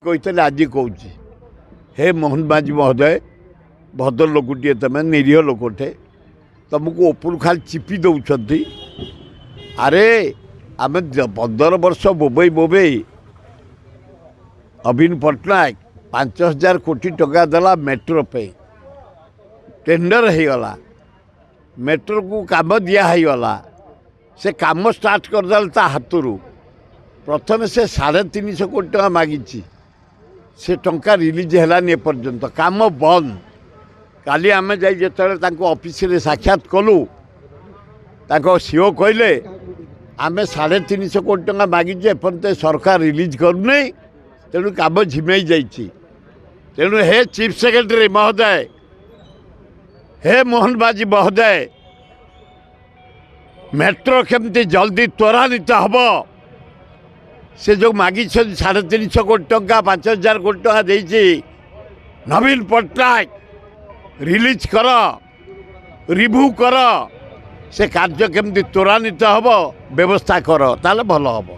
कहते आज कौच हे मोहन माझी महोदय भद्र लोकटे तुम निरीह लोकटे तुमको उपरू खाली चिपी दौरान अरे आम 15 वर्ष बोबई बोबई अभिन पट्टनायक 5000 कोटी टका देला मेट्रो पे टेंडर हो गला मेट्रो को काम दिगला से काम स्टार्ट करदे हाथरू प्रथम से 350 कोटी टका मागिची से टंका रिलीज है एपर्यंत काम बंद काली आम जा ऑफिस रे साक्षात कलु सीओ कहले आम 350 कोटी टका मागिचे एपर्यंत सरकार रिलीज करूनी तेणु काम झिमई जाइए तेणु हे चीफ सेक्रेटरी महोदय हे मोहन माझी महोदय मेट्रो केमती जल्दी त्वरान्वित हम से जो मागी 350 कोटी टंका 5000 कोटी टंका देती नवीन पट्टनायक रिलीज कर रिव्यू कर से कार्य केमती त्वरान्वित हम व्यवस्था कर ताले भल हम।